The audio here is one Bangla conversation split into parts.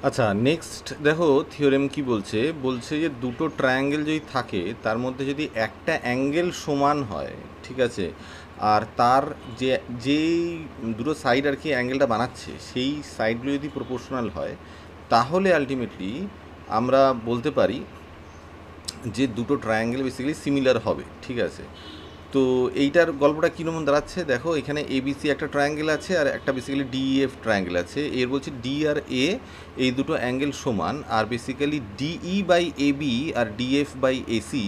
আচ্ছা, নেক্সট দেখো থিওরেম কি বলছে। বলছে যে দুটো ট্রায়াঙ্গেল যদি থাকে তার মধ্যে যদি একটা অ্যাঙ্গেল সমান হয়, ঠিক আছে, আর তার যে যেই দুটো সাইড আর কি অ্যাঙ্গেলটা বানাচ্ছে সেই সাইডগুলো যদি প্রপোর্শনাল হয়, তাহলে আলটিমেটলি আমরা বলতে পারি যে দুটো ট্রায়াঙ্গেল বেসিক্যালি সিমিলার হবে, ঠিক আছে। তো এইটার গল্পটা কীরকম দাঁড়াচ্ছে দেখো, এখানে এবিসি একটা ট্রায়াঙ্গেল আছে আর একটা বেসিক্যালি ডিএফ ট্রায়াঙ্গেল আছে। এর বলছে ডি আর এ এই দুটো অ্যাঙ্গেল সমান, আর বেসিক্যালি ডিই বাই এবি আর ডিএফ বাই এসি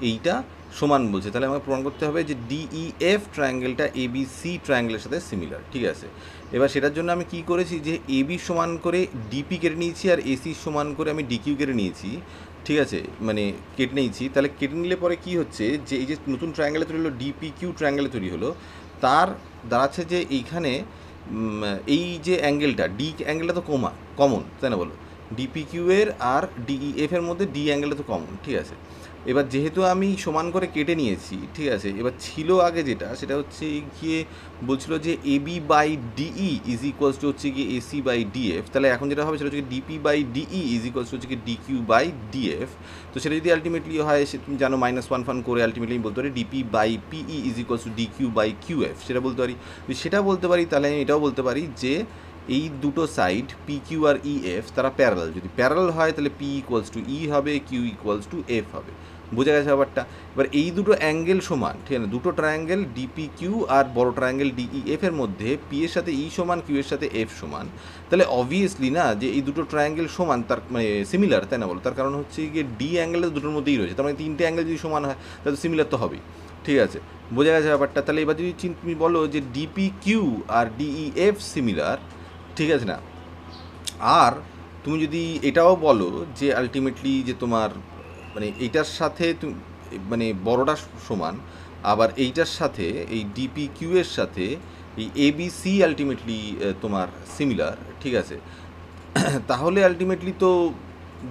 এইটা সমান বলছে। তাহলে আমাকে প্রমাণ করতে হবে যে ডিইএফ ট্রায়াঙ্গেলটা এবিসি ট্রায়াঙ্গেলের সাথে সিমিলার, ঠিক আছে। এবার সেটার জন্য আমি কি করেছি, যে এবি সমান করে ডিপি কেটে নিয়েছি আর এসি সমান করে আমি ডিকিউ কেটে নিয়েছি, ঠিক আছে, মানে কেটে নিয়েছি। তাহলে কেটে নিলে পরে কি হচ্ছে, যে এই যে নতুন ট্রায়াঙ্গেলে তৈরি হলো ডিপি কিউ ট্রায়াঙ্গেলে তৈরি হলো, তার দাঁড়াচ্ছে যে এইখানে এই যে অ্যাঙ্গেলটা ডি অ্যাঙ্গেলটা তো কমন, তাই না বলো। ডিপি কিউ এর আর ডিইএফ এর মধ্যে ডি অ্যাঙ্গেলটা তো কমন, ঠিক আছে। এবার যেহেতু আমি সমান করে কেটে নিয়েছি, ঠিক আছে, এবার ছিল আগে যেটা সেটা হচ্ছে গিয়ে বলছিল যে AB by DE is equals to হচ্ছে গিয়ে এসি বাই ডিএফ। তাহলে এখন যেটা হবে সেটা হচ্ছে DP by DE is equals to হচ্ছে কি ডিকিউ বাই ডিএফ। তো সেটা যদি আলটিমেটলি হয়, সে তুমি জানো -1 করে আলটিমেটলি বলতে পারি DP by PE is equals to DQ by QF, সেটা বলতে পারি। যদি সেটা বলতে পারি তাহলে আমি এটাও বলতে পারি যে এই দুটো side P Q R EF তারা প্যারালাল। যদি প্যারালাল হয় তাহলে পি ইকুয়ালস টু ই হবে, কিউ ইকুয়ালস টু এফ হবে। বোঝা গেছে ব্যাপারটা। এবার এই দুটো অ্যাঙ্গেল সমান, ঠিক আছে, দুটো ট্রায়াঙ্গেল ডিপি কিউ আর বড় ট্রায়াঙ্গেল ডিইএফ এর মধ্যে পি এর সাথে ই সমান, কিউ এর সাথে এফ সমান। তাহলে অবভিয়াসলি না যে এই দুটো ট্রায়াঙ্গেল সমান, তার মানে সিমিলার, তাই না বলো। তার কারণ হচ্ছে গিয়ে ডি অ্যাঙ্গেল দুটোর মধ্যেই রয়েছে, তার মানে তিনটে অ্যাঙ্গেল যদি সমান হয় তাহলে সিমিলার তো হবেই, ঠিক আছে। বোঝা গেছে ব্যাপারটা। তাহলে এবার যদি তুমি বলো যে DP Q R DEF similar, ঠিক আছে না, আর তুমি যদি এটাও বলো যে আলটিমেটলি যে তোমার মানে এইটার সাথে তুমি মানে বড়টা সমান, আবার এইটার সাথে এই ডিপি কিউ এর সাথে এই এবিসি আলটিমেটলি তোমার সিমিলার, ঠিক আছে, তাহলে আলটিমেটলি তো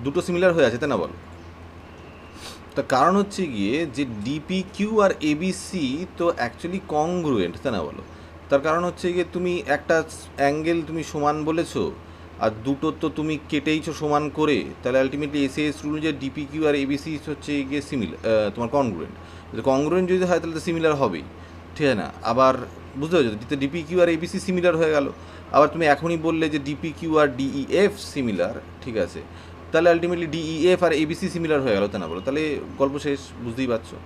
দুটো সিমিলার হয়ে আছে, তাই না বলো। তার কারণ হচ্ছে গিয়ে যে ডিপি কিউ আর এবিসি তো অ্যাকচুয়ালি কংগ্রুয়েন্ট, তাই না বলো। তার কারণ হচ্ছে গিয়ে তুমি একটা অ্যাঙ্গেল তুমি সমান বলেছো আর দুটো তো তুমি কেটেইছো সমান করে, তাহলে আলটিমেটলি এসএস রুল যে ডিপি কিউ আর এবিসি হচ্ছে গিয়ে সিমিলার, তোমার কংগ্রুয়েন্ট। কংগ্রুয়েন্ট যদি হয় তাহলে তো সিমিলার হবেই, ঠিক আছে না। আবার বুঝতে পারছো, DP Q R ABC similar হয়ে গেল। আবার তুমি এখনই বললে যে DP Q R DEF similar, ঠিক আছে, তাহলে আলটিমেটলি ডিইএফ আর এবিসি সিমিলার হয়ে গেল, তা না বলো। তাহলে গল্প শেষ, বুঝতেই পারছো।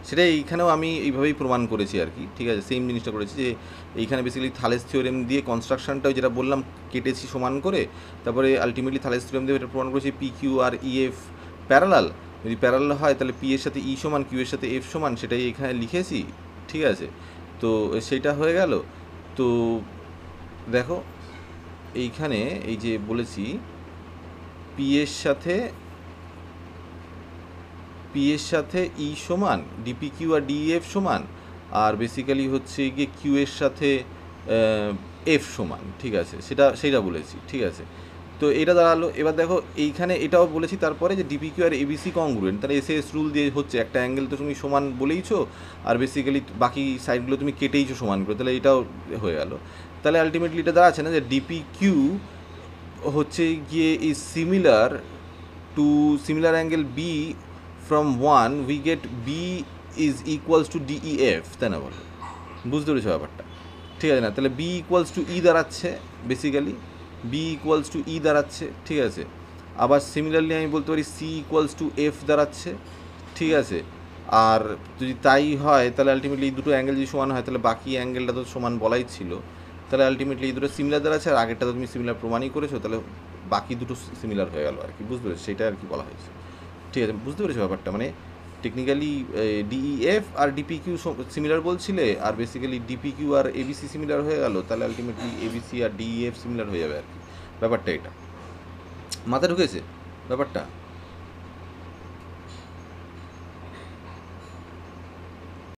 সেটা এইখানেও আমি এইভাবেই প্রমাণ করেছি আর কি, ঠিক আছে, সেম জিনিসটা করেছি যে এইখানে বেসিক্যালি থালেস থিওরেম দিয়ে কনস্ট্রাকশনটাও যেটা বললাম কেটেছি সমান করে, তারপরে আলটিমেটলি থালেস থিওরেম দিয়ে এটা প্রমাণ করেছি P Q R EF parallel. যদি প্যারালাল হয় তাহলে পি এর সাথে ই সমান, কিউ এর সাথে এফ সমান, সেটাই এখানে লিখেছি, ঠিক আছে। তো সেইটা হয়ে গেল। তো দেখো এইখানে এই যে বলেছি পি এর সাথে ই সমান, ডিপি কিউ আর ডিএফ সমান, আর বেসিক্যালি হচ্ছে গিয়ে কিউ এর সাথে এফ সমান, ঠিক আছে, সেইটা বলেছি, ঠিক আছে। তো এটা দাঁড়ালো। এবার দেখো এইখানে এটাও বলেছি তারপরে যে ডিপি কিউ আর এবিসি কংগ্রুয়েন্ট, তাহলে এসএস রুল দিয়ে হচ্ছে একটা অ্যাঙ্গেল তো তুমি সমান বলেইছো আর বেসিক্যালি বাকি সাইডগুলো তুমি কেটেইছো সমান করে, তাহলে এটাও হয়ে গেল। তাহলে আলটিমেটলি এটা দাঁড়াচ্ছে না যে ডিপি কিউ হচ্ছে গিয়ে is similar to similar angle B from 1 we get B is equals to DEF, তাই না বলো। বুঝতে পেরেছো ব্যাপারটা, ঠিক আছে না। তাহলে বি ইকুয়ালস টু ই দাঁড়াচ্ছে, বেসিক্যালি বি ইকুয়ালস টু ই দাঁড়াচ্ছে, ঠিক আছে। আবার সিমিলারলি আমি বলতে পারি সি ইকুয়ালস টু এফ দাঁড়াচ্ছে, ঠিক আছে। আর যদি তাই হয় তাহলে আলটিমেটলি এই দুটো অ্যাঙ্গেল যদি সমান হয় তাহলে বাকি অ্যাঙ্গেলটা তো সমান বলাই ছিল, তাহলে আলটিমেটলি এই দুটো সিমিলার দাঁড়াচ্ছে। আর আগেরটা তো তুমি সিমিলার প্রমাণই করেছো, তাহলে বাকি দুটো সিমিলার হয়ে গেল আর কি, বুঝতে পেরেছো, সেটা আর কি বলা হয়েছে, ঠিক আছে। বুঝতে পেরেছো ব্যাপারটা, মানে টেকনিক্যালি ডিইএফ আর ডিপি কিউ সিমিলার বলছিলে, আর basically DP Q R ABC similar হয়ে গেল, তাহলে আলটিমেটলি এবিসি আর ডিইএফ সিমিলার হয়ে যাবে আর কি। ব্যাপারটা এটা মাথায় ঢুকেছে ব্যাপারটা।